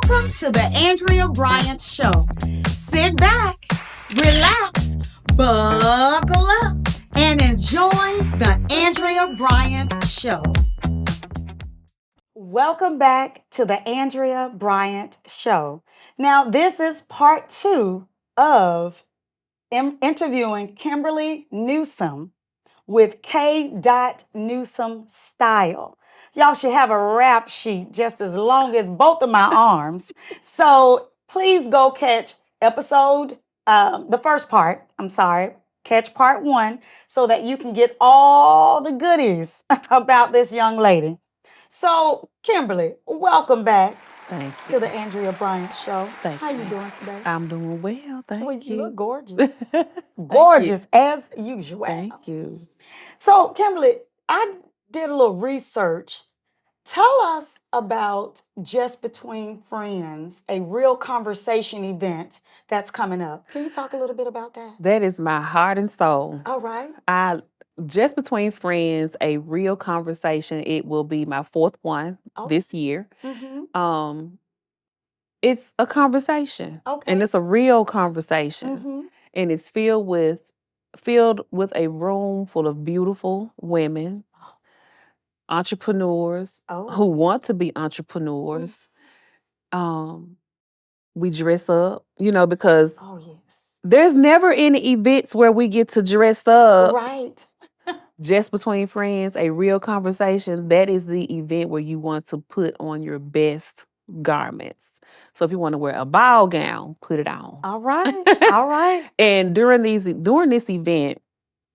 Welcome to the Andrea Bryant Show. Sit back, relax, buckle up, and enjoy the Andrea Bryant Show. Welcome back to the Andrea Bryant Show. Now, this is part 2 of interviewing Kimberly Newsom with K.Newsome Style. Y'all should have a rap sheet just as long as both of my arms. So please go catch the first part, catch part 1 so that you can get all the goodies about this young lady. So, Kimberly, welcome back Thank to you. the Andrea Bryant Show. Thank How you you. doing today? I'm doing well. Thank Well, you. you look gorgeous. Thank Gorgeous as usual. Thank you. So, Kimberly, I did a little research. Tell us about Just Between Friends, a real conversation event that's coming up. Can you talk a little bit about that? That is my heart and soul. All right. Just Between Friends, a real conversation. It will be my 4th one Oh. this year. Mm-hmm. It's a conversation. Okay. And it's a real conversation. Mm-hmm. And it's filled with a room full of beautiful women, entrepreneurs Oh. who want to be entrepreneurs. We dress up, because Oh, yes. there's never any events where we get to dress up. Right. Just Between Friends, a real conversation. That is the event where you want to put on your best garments. So if you want to wear a ball gown, put it on. All right. All right. And during this event,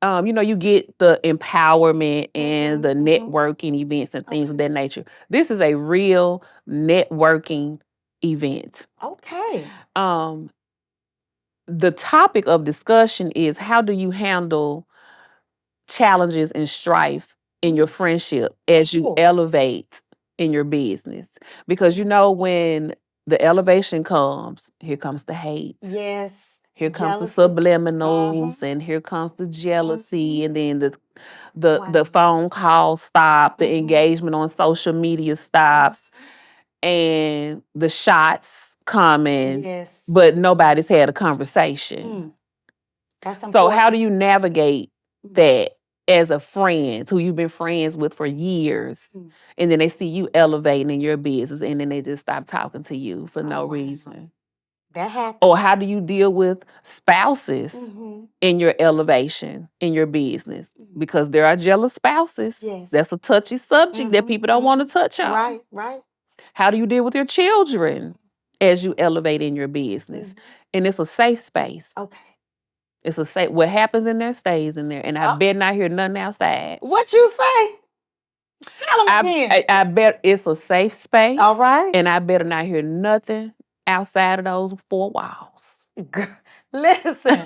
you get the empowerment and the networking events and things of that nature. This is a real networking event. Okay. The topic of discussion is, how do you handle challenges and strife in your friendship as you elevate in your business? Because when the elevation comes, here comes the hate. Yes. Here comes Jealousy. the subliminals, and here comes the jealousy, and then the phone call stop, the engagement on social media stops, and the shots coming. Yes. But nobody's had a conversation. That's important. So how do you navigate that as a friend who you've been friends with for years, and then they see you elevating in your business, and then they just stop talking to you for no reason? That happens. Or how do you deal with spouses in your elevation in your business? Because there are jealous spouses. Yes. That's a touchy subject that people don't want to touch on. Right, right. How do you deal with your children as you elevate in your business? And it's a safe space. Okay. It's a safe. What happens in there stays in there, and I better not hear nothing outside. What you say? Tell them again. I bet it's a safe space. All right. And I better not hear nothing outside of those 4 walls. Listen,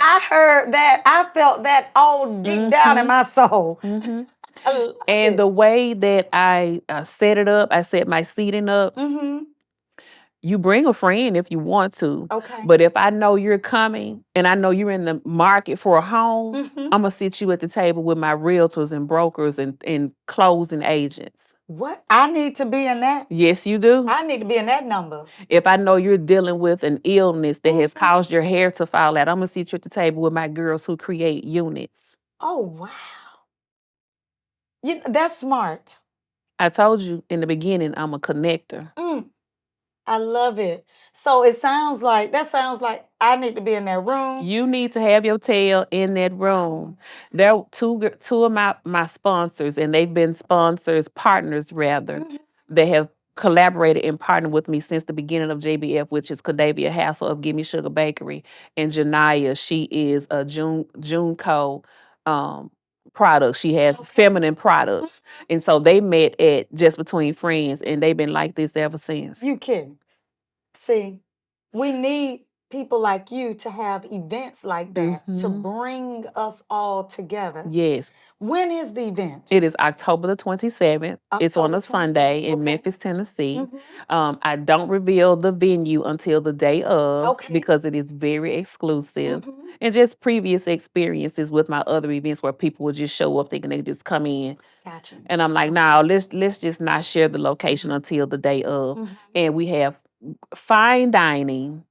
I heard that. I felt that all deep down in my soul. And the way that I set it up, I set my seating up. You bring a friend if you want to. Okay. But if I know you're coming and I know you're in the market for a home, I'm going to sit you at the table with my realtors and brokers and closing agents. What? I need to be in that? Yes, you do. I need to be in that number. If I know you're dealing with an illness that has caused your hair to fall out, I'm going to sit you at the table with my girls who create units. Oh, wow. That's smart. I told you in the beginning, I'm a connector. I love it. So that sounds like I need to be in that room. You need to have your tail in that room. There are two of my sponsors, and they've been partners rather. They have collaborated and partnered with me since the beginning of JBF, which is Kadavia Hassel of Gimme Sugar Bakery, and Janaya. She is a Junco product. She has feminine products. And so they met at Just Between Friends, and they've been like this ever since. You kidding? See, we need people like you to have events like that to bring us all together. Yes. When is the event? It is October the 27th. It's on a Sunday in Memphis, Tennessee. I don't reveal the venue until the day of because it is very exclusive. And just previous experiences with my other events where people would just show up thinking they just come in Gotcha. And I'm like, no, let's just not share the location until the day of. Mhm. And we have fine dining,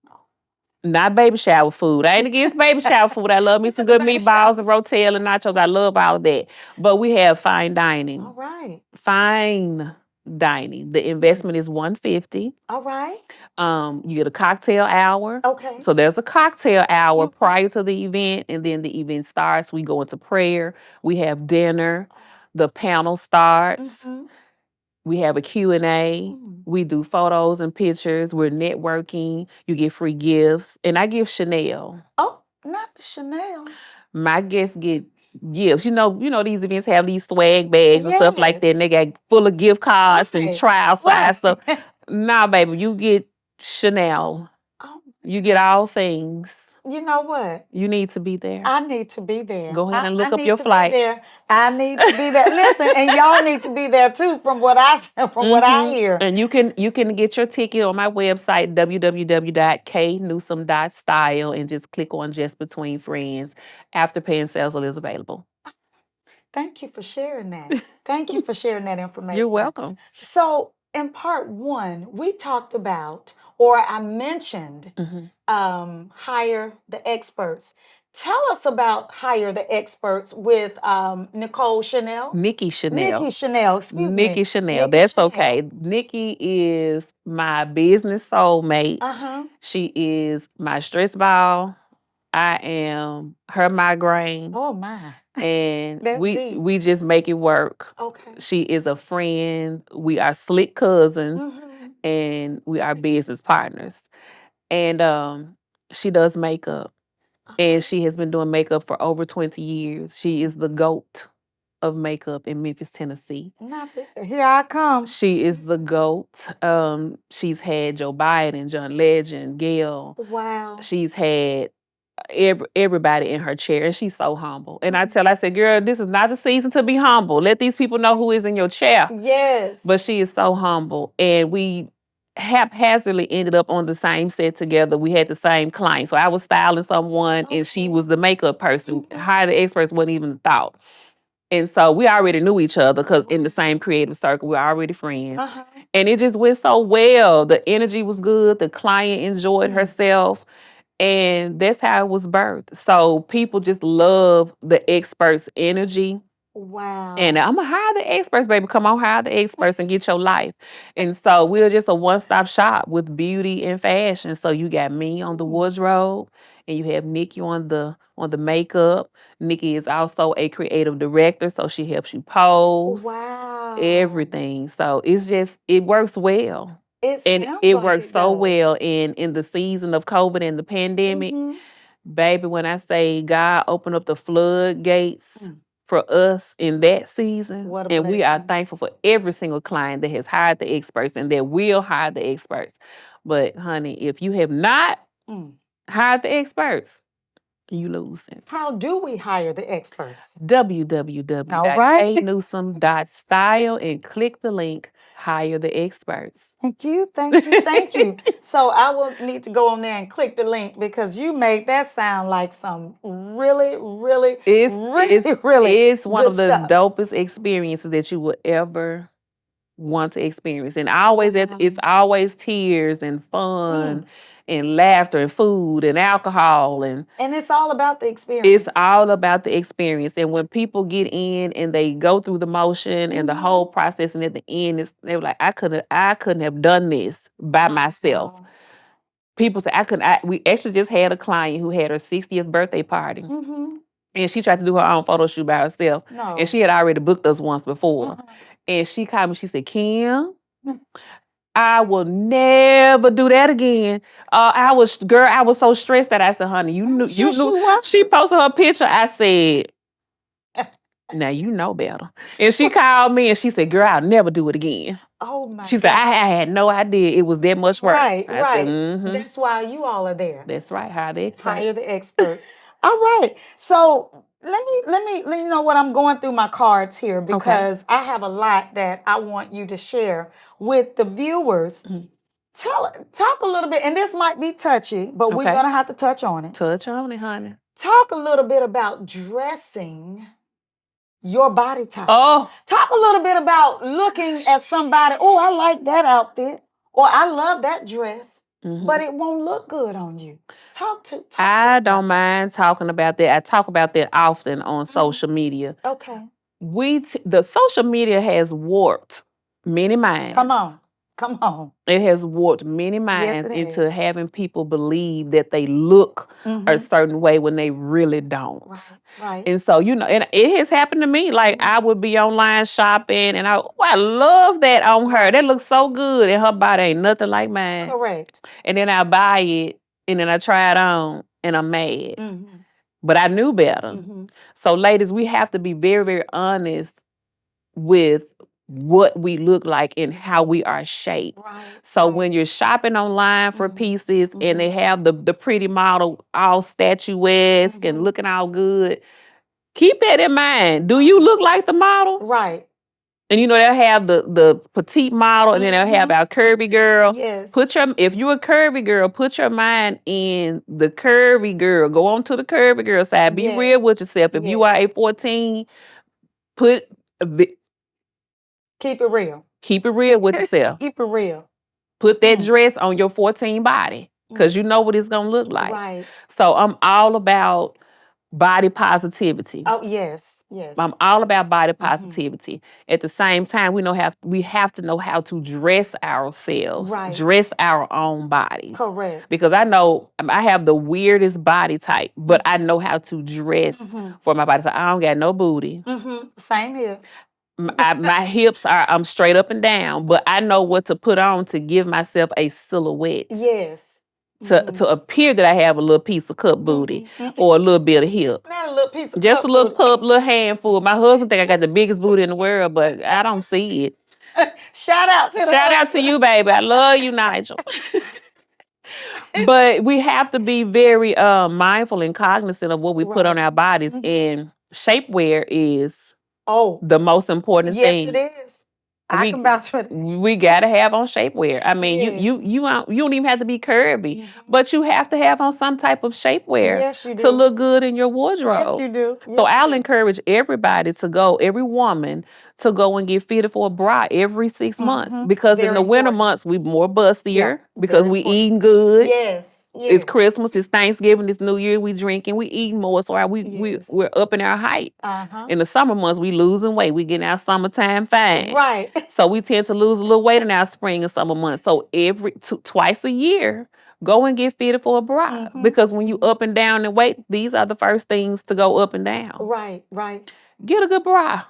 not baby shower food. I ain't against baby shower food. I love me some good Baby shower. meatballs and rotel and nachos. I love all that. But we have fine dining. All right. Fine dining. The investment is $150. All right. You get a cocktail hour. Okay. So there's a cocktail hour Mhm. prior to the event, and then the event starts. We go into prayer. We have dinner. The panel starts. Mhm. We have a Q&A. Mm. We do photos and pictures. We're networking. You get free gifts. And I give Chanel. Oh, not the Chanel. My guests get gifts. These events have these swag bags and stuff like that, Yes. and they got full of gift cards and Right. trial size stuff. Right. Nah, baby, you get Chanel. Oh, You get all things. you know what? You need to be there. I need to be there. Go ahead and look I up need your to flight. be there. I need to be there. Listen, and y'all need to be there too. From what I hear. And you can get your ticket on my website www.K.Newsome.style and just click on Just Between Friends. Afterpay and Salesal is available. Thank you for sharing that. Thank you for sharing that information. You're welcome. So, in part one, we talked about, or I mentioned, hire the experts. Tell us about hire the experts with Nicole Chanel. Nikki Chanel. Nikki Chanel, excuse me. Nikki Chanel. Nikki That's Chanel. okay. Nikki is my business soulmate. Uh-huh. She is my stress ball. I am her migraine. Oh my. And That's deep. we just make it work. Okay. She is a friend. We are slick cousins, and we are business partners. And she does makeup, and she has been doing makeup for over 20 years. She is the GOAT of makeup in Memphis, Tennessee. Here I come. She is the GOAT. She's had Joe Biden, John Legend, Gail. Wow. She's had everybody in her chair, and she's so humble. And I said, girl, this is not the season to be humble. Let these people know who is in your chair. Yes. But she is so humble, and we haphazardly ended up on the same set together. We had the same client, so I was styling someone, and she was the makeup person. Hire the experts wasn't even a thought. And so we already knew each other because in the same creative circle, we're already friends. And it just went so well. The energy was good. The client enjoyed herself. And that's how it was birthed. So people just love the experts' energy. Wow. And I'm going to hire the experts, baby. Come on, hire the experts and get your life. And so we're just a one-stop shop with beauty and fashion. So you got me on the wardrobe, and you have Nikki on the makeup. Nikki is also a creative director, so she helps you pose. Wow. Everything. So it works well. It works so well in the season of COVID and the pandemic. Baby, when I say God opened up the floodgates for us in that season, and we are thankful for every single client that has hired the experts and that will hire the experts. But honey, if you have not hired the experts, you losing. How do we hire the experts? www.K.Newsome.style and click the link, hire the experts. Thank you, thank you, thank you. So I will need to go on there and click the link because you made that sound like some really It's one good of the stuff. dopest experiences that you will ever want to experience. And it's always tears and fun and laughter and food and alcohol and it's all about the experience. It's all about the experience. And when people get in and they go through the motion and the whole process, and at the end, they were like, I couldn't have done this by myself. People say we actually just had a client who had her 60th birthday party. And she tried to do her own photo shoot by herself. No. And she had already booked us once before. And she called me, she said, Kim, I will never do that again. I was so stressed that I said, honey, you knew. She posted her picture. I said, now you know better. And she called me and she said, girl, I'll never do it again. Oh my She said, I had no idea it was that much work. Right. Said, That's why you all are there. That's right. Hire the experts. All right. So let me you know what, I'm going through my cards here because I have a lot that I want you to share with the viewers. Talk a little bit, and this might be touchy, but we're gonna have to touch on it. Touch on it, honey. Talk a little bit about dressing your body type. Oh, Talk a little bit about looking at somebody, oh, I like that outfit, or I love that dress, but it won't look good on you. Talk to I us don't about mind talking about that. I talk about that often on social media. that. Okay. The social media has warped many minds. Come on. Come on. It has warped many Yes, minds it into has. having people believe that they look a certain way when they really don't. Right. Right. And so, and it has happened to me. Like I would be online shopping and I love that on her. That looks so good. And her body ain't nothing like mine. Correct. And then I buy it and then I try it on and I'm mad. But I knew better. So ladies, we have to be very, very honest with what we look like and how we are shaped. Right. So when you're shopping online for pieces and they have the pretty model all statuesque and looking all good, keep that in mind. Do you look like the model? Right. And they'll have the petite model and then they'll have our curvy girl. Yes. If you're a curvy girl, put your mind in the curvy girl. Go on to the curvy girl side. Be real with yourself. If you are a 14, put keep it real. Keep it real with yourself. Keep it real. Put that dress on your 14 body because you know what it's going to look like. Right. So I'm all about body positivity. Oh, yes. Yes. I'm all about body positivity. At the same time, we have to know how to dress ourselves, dress our own bodies. Correct. Because I know I have the weirdest body type, but I know how to dress for my body. So I don't got no booty. Same here. My hips I'm straight up and down, but I know what to put on to give myself a silhouette. Yes. To appear that I have a little piece of cup booty or a little bit of hip. Not a little piece of just cup a little booty. cup, little handful. My husband think I got the biggest booty in the world, but I don't see it. Shout out to you, baby. I love you, Nigel. But we have to be very mindful and cognizant of what we put on our bodies. And shapewear is the most important thing. Yes, it is. I can vouch for that. We gotta have on shapewear. I mean, you don't even have to be curvy, but you have to have on some type of shapewear to look good in your wardrobe. Yes, you do. So I'll encourage everybody every woman to go and get fitted for a bra every 6 months because in the winter months we more bustier because we eating good. Yes. It's Christmas, it's Thanksgiving, it's New Year, we drinking, we eating more, so we're up in our height. In the summer months, we losing weight. We getting our summertime fine. Right. So we tend to lose a little weight in our spring and summer months. So twice a year, go and get fitted for a bra because when you up and down in weight, these are the first things to go up and down. Right, right. Get a good bra.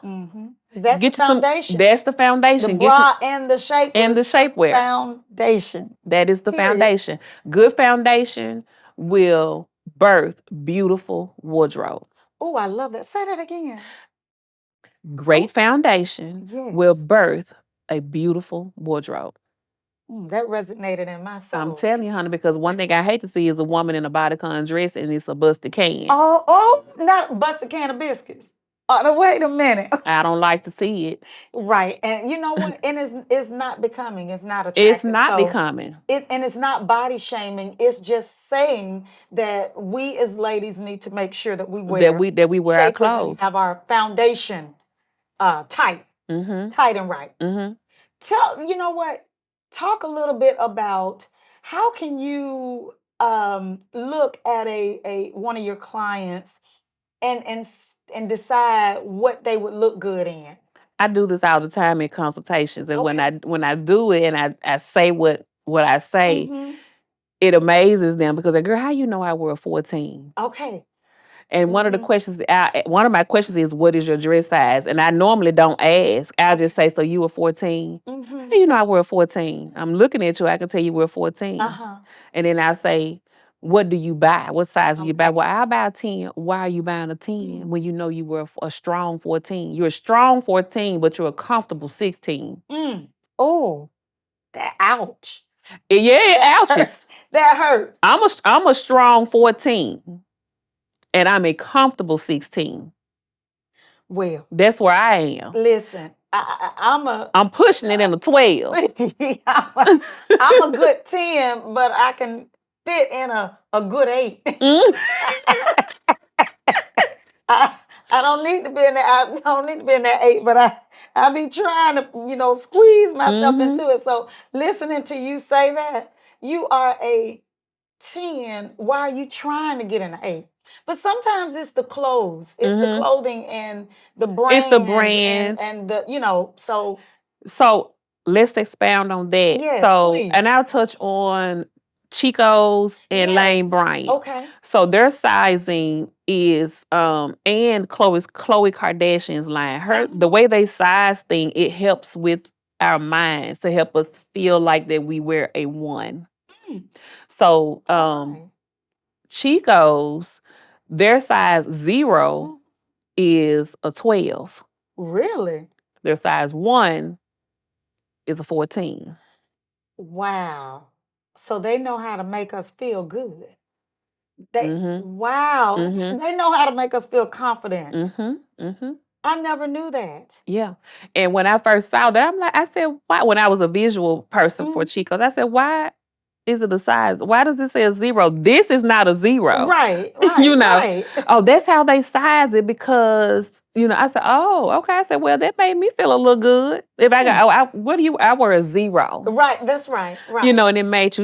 That's the foundation. That's the foundation. The bra and the shapewear. And the shapewear. Foundation. That is the foundation. Good foundation will birth beautiful wardrobe. Oh, I love that. Say that again. Great foundation will birth a beautiful wardrobe. That resonated in my soul. I'm telling you, honey, because one thing I hate to see is a woman in a bodycon dress and it's a busted can. Not a busted can of biscuits. Wait a minute. I don't like to see it. Right. And you know what? And it's not becoming. It's not attractive. It's not becoming. And it's not body shaming. It's just saying that we as ladies need to make sure that we wear that we wear our clothes. Have our foundation tight. Tight and right. You know what? Talk a little bit about how can you look at a one of your clients and decide what they would look good in. I do this all the time in consultations, and when I do it and I say what I say, it amazes them because they're, girl, how you know I wear a 14? Okay. And one of my questions is, what is your dress size? And I normally don't ask. I'll just say, so you a 14? How you know I wear a 14? I'm looking at you. I can tell you we're 14. And then I say, what do you buy? What size do you buy? Well, I buy a 10. Why are you buying a 10 when you know you wear a strong 14? You're a strong 14, but you're a comfortable 16. Oh, that ouch. Yeah, it ouches. That hurt. I'm a strong 14. And I'm a comfortable 16. Well, that's where I am. Listen, I'm pushing it in a 12. I'm a good 10, but I can fit in a good 8. I don't need to be in that. I don't need to be in that 8, but I be trying to, squeeze myself Mm-hmm. into it. So listening to you say that, you are a 10. Why are you trying to get an 8? But sometimes it's the clothes, it's the Mm-hmm. clothing and the It's the brand brand. and the, so So let's expound on that. yes, So, and please. I'll touch on Chico's and Yes. Lane Bryant. Okay. So their sizing is and Khloe Kardashian's line. The way they size thing, it helps with our minds to help us feel like that we wear a 1. Mm. So Okay. Chico's, their size 0 is a 12. Really? Their size 1 is a 14. Wow. So they know how to make us feel good. Mhm. Wow. Mhm. They know how to make us feel confident. Mhm. Mhm. I never knew that. Yeah. And when I first saw that, I said, why? When I was a visual person for Mm. Chico's, I said, why is it a size? Why does it say a 0? This is not a 0. Right, you right, know. right. Oh, that's how they size it because, I said, oh, okay. I said, well, that made me feel a little good. If I got, what do you, I wear a 0. Right, that's right, right. And it made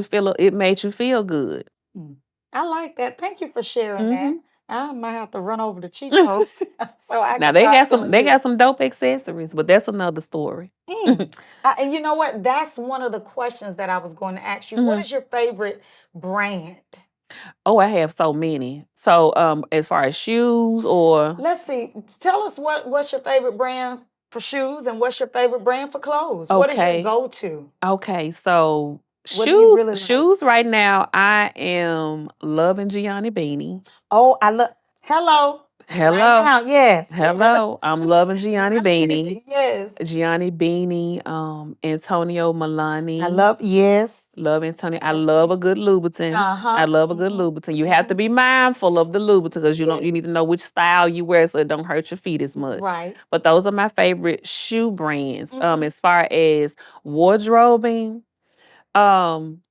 you feel good. Mm. I like that. Thank you for sharing that. Hmm. I might have to run over to Chico's so I Now can start feeling they good. got some dope accessories, but that's another story. Mm. And you know what? That's one of the questions that I was going to ask you. What Mhm. is your favorite brand? Oh, I have so many. So, as far as shoes or Let's see. Tell us what's your favorite brand for shoes and what's your favorite brand for clothes? What is your okay, go-to? okay. So What do you really like? shoes right now. I am loving Gianni Beanie. Oh, I love. Hello. Right Hello, now, yes. hello. I'm loving Gianni Gianni Beanie. Beanie, yes. Gianni Beanie. Antonio I Milani. love, yes. Love Antonio. I Yes. love a good Louboutin. I Uh-huh. love a good Louboutin. You have to be mindful of the Louboutin because Yes. you need to know which style you wear so it don't hurt your feet as much. Right. But those are my favorite shoe brands. Mhm. As far as wardrobing, um,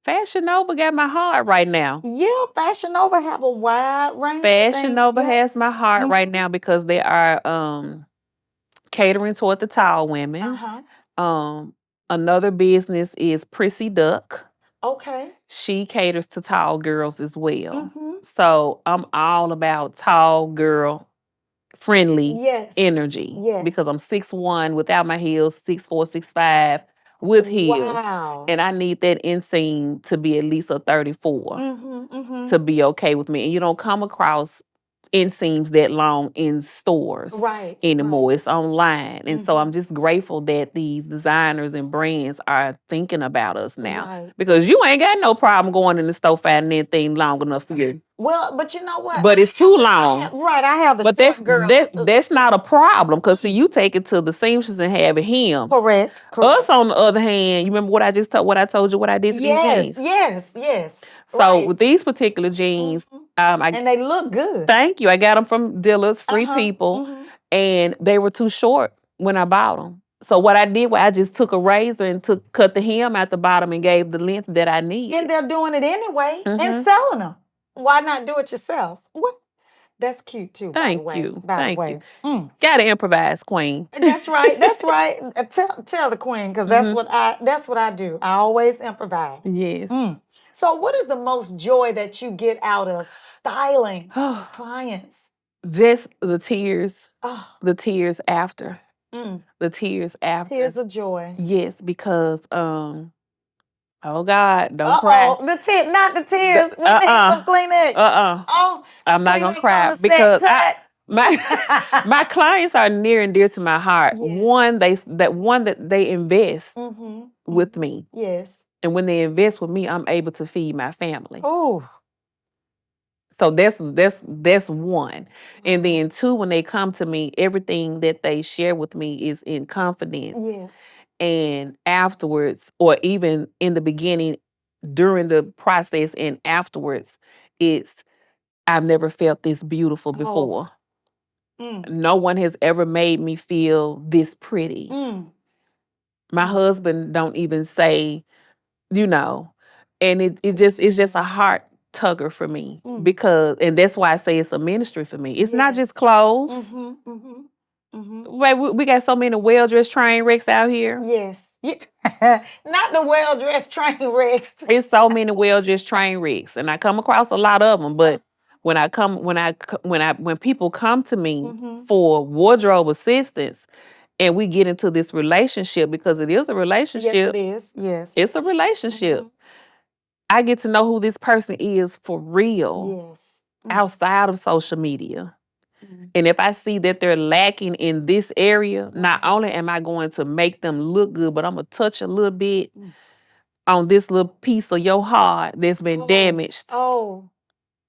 Fashion Nova got my heart right now. Yeah, Fashion Nova have a wide range of Fashion things. Nova has Yes. my heart right now because they are catering toward the tall women. Uh-huh. Um, Another business is Prissy Duck. Okay. She caters to tall girls as well. Mm-hmm. So I'm all about tall girl friendly Yes. energy Yes. because I'm 6'1" without my heels, 6'4", 6'5" with heels. Wow. And I need that inseam to be at least a 34 Mm-hmm. Mm-hmm. to be okay with me. And you don't come across inseams that long in stores Right. anymore. It's online. And so Mm-hmm. I'm just grateful that these designers and brands are thinking about us now. Right. Because you ain't got no problem going in the store finding anything long enough for you. Well, but you know what? But it's too long. Right. I have the But short girls. that's not a problem because see, you take it to the seamstress and have it hem. Correct. Us Correct. on the other hand, you remember what I just told what I told you what I did to these Yes. jeans. Yes. Yes. So Right. with these particular jeans, Mhm. I And they look good. thank you. I got them from dealers, free Uh-huh. people, Mm-hmm. and they were too short when I bought them. So what I did was I just took a razor and cut the hem at the bottom and gave the length that I And needed. they're doing it anyway and Hmm. selling them. Why not do it yourself? What? That's cute too, by the Thank way. you. By the Thank you. way. Mm. Got to improvise, queen. That's right. That's right. Tell the queen because Hmm. that's what I do. I always improvise. Yes. Mm. So, what is the most joy that you get out of styling clients? Just the tears. Oh, The tears after. mm. The tears after. Tears of joy. Yes, because oh God, don't Uh cry. oh, not the tears. We need some Kleenex. Uh-uh. Oh, I'm not gonna Kleenex on cry the set because cut. my clients are near and dear to my heart. Yes. One that they invest Mm-hmm. with me. Yes. And when they invest with me, I'm able to feed my family. Oh. So that's one. And then two, when they come to me, everything that they share with me is in confidence. Yes. And afterwards, or even in the beginning, during the process and afterwards, it's I've never felt this beautiful before. Mm. No one has ever made me feel this pretty. Mm. My husband don't even say, you know, and it's just a heart tugger for me because, and that's why I say it's a ministry for me. It's not just clothes. Wait, we got so many well-dressed train wrecks out here. Yes. Not the well-dressed train wrecks. There's so many well-dressed train wrecks, and I come across a lot of them. But when people come to me for wardrobe assistance, and we get into this relationship, because it is a relationship. Yes, it is. Yes. It's a relationship. I get to know who this person is for real. Yes. Outside of social media. And if I see that they're lacking in this area, not only am I going to make them look good, but I'm going to touch a little bit on this little piece of your heart that's been damaged. Oh.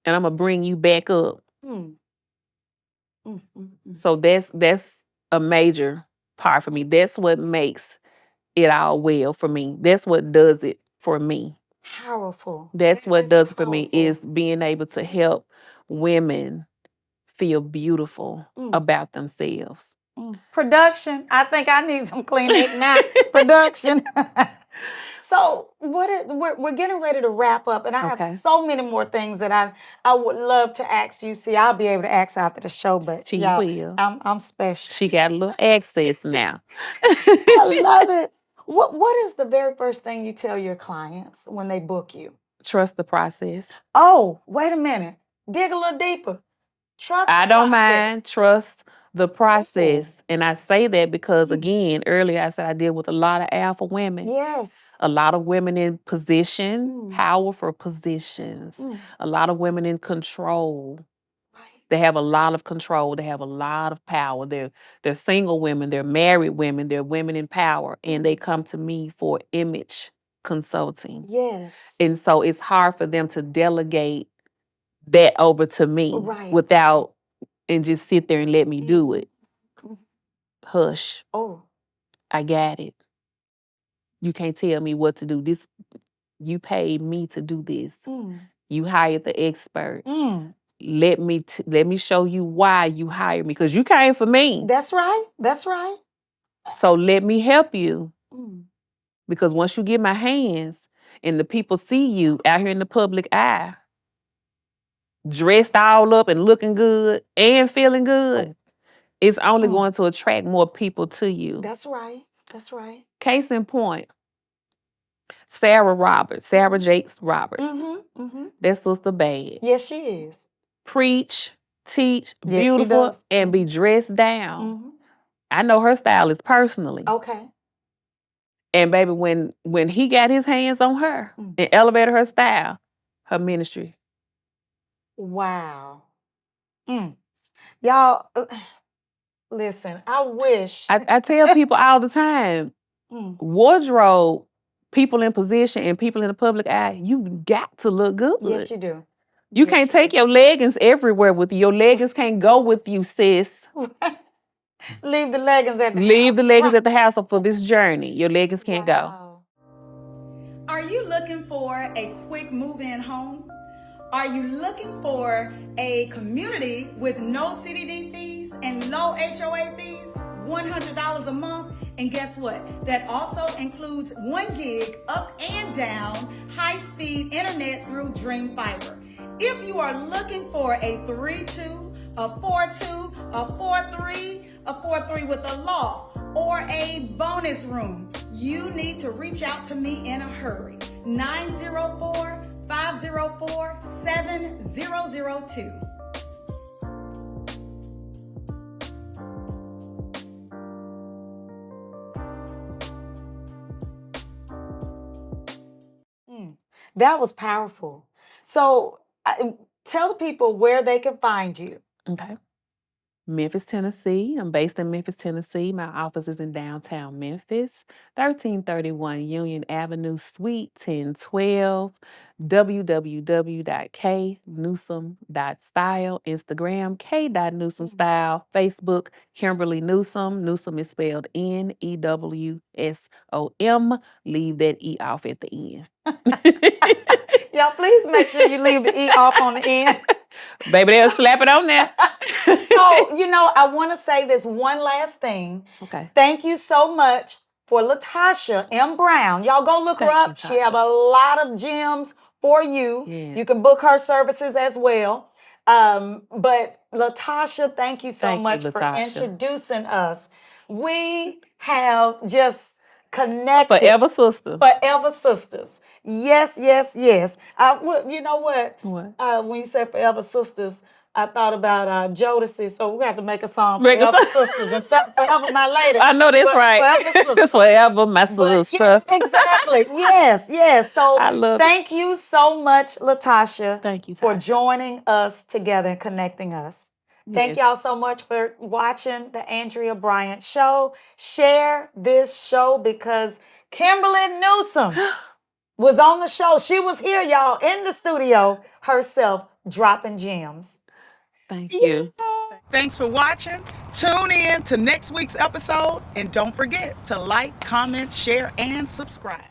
And I'm going to bring you back up. So that's a major part for me. That's what makes it all well for me. That's what does it for me. Powerful. That's what does it for me, is being able to help women feel beautiful about themselves. Production. I think I need some Kleenex now. Production. So we're getting ready to wrap up, and I have so many more things that I would love to ask you. See, I'll be able to ask after the show, but she will. I'm special. She got a little access now. I love it. What is the very first thing you tell your clients when they book you? Trust the process. Oh, wait a minute. Dig a little deeper. I don't mind. Trust the process. And I say that because, again, earlier I said I deal with a lot of alpha women. Yes. A lot of women in position, powerful positions. A lot of women in control. They have a lot of control. They have a lot of power. They're single women. They're married women. They're women in power. And they come to me for image consulting. Yes. And so it's hard for them to delegate that over to me without, and just sit there and let me do it. Hush. Oh. I got it. You can't tell me what to do. This, you paid me to do this. You hired the expert. Let me show you why you hired me, because you came for me. That's right. That's right. So let me help you. Because once you get my hands and the people see you out here in the public eye, dressed all up and looking good and feeling good, it's only going to attract more people to you. That's right. That's right. Case in point, Sarah Jakes Roberts. That sister bad. Yes, she is. Preach, teach, beautiful, and be dressed down. I know her stylist personally. Okay. And baby, when he got his hands on her and elevated her style, her ministry. Wow. Y'all, listen, I wish. I tell people all the time, wardrobe, people in position and people in the public eye, you got to look good. Yes, you do. You can't take your leggings everywhere with you. Your leggings can't go with you, sis. Leave the leggings at the house. Leave the leggings at the house for this journey. Your leggings can't go. Are you looking for a quick move-in home? Are you looking for a community with no CDD fees and low HOA fees, $100 a month? And guess what? That also includes 1 gig up and down high-speed internet through Dream Fiber. If you are looking for a 3-2, a 4-2, a 4-3, a 4-3 with a loft, or a bonus room, you need to reach out to me in a hurry. 904-504-7002. That was powerful. So tell the people where they can find you. Okay. Memphis, Tennessee. I'm based in Memphis, Tennessee. My office is in downtown Memphis, 1331 Union Avenue, Suite 1012, www.K.Newsome.style, Instagram, K.Newsome.style, Facebook, Kimberly Newsom. Newsom is spelled Newsom. Leave that E off at the end. Y'all, please make sure you leave the E off on the end. Baby, they'll slap it on there. So, I want to say this one last thing. Okay. Thank you so much for Latasha M. Brown. Y'all go look her up. She have a lot of gems for you. Yes. You can book her services as well. But Latasha, thank you so Thank you, much for Latasha. introducing us. We have just connected. Forever sister. Forever sisters. Yes, yes, yes. You know what? What? When you said forever sisters, I thought about Jodeci. So we have to make a song, Make a Forever song. Sisters, instead of Forever My Lady. I know that's but right. Forever Sisters. It's forever my But sister. yeah, exactly. Yes, yes. So I love it. thank you so much, Latasha, Thank you, for Tasha. joining us together and connecting us. Thank Yes. y'all so much for watching the Andrea Bryant Show. Share this show because Kimberly Newsom was on the show. She was here, y'all, in the studio herself, dropping gems. Thank you. Thanks for watching. Tune in to next week's episode. And don't forget to like, comment, share, and subscribe.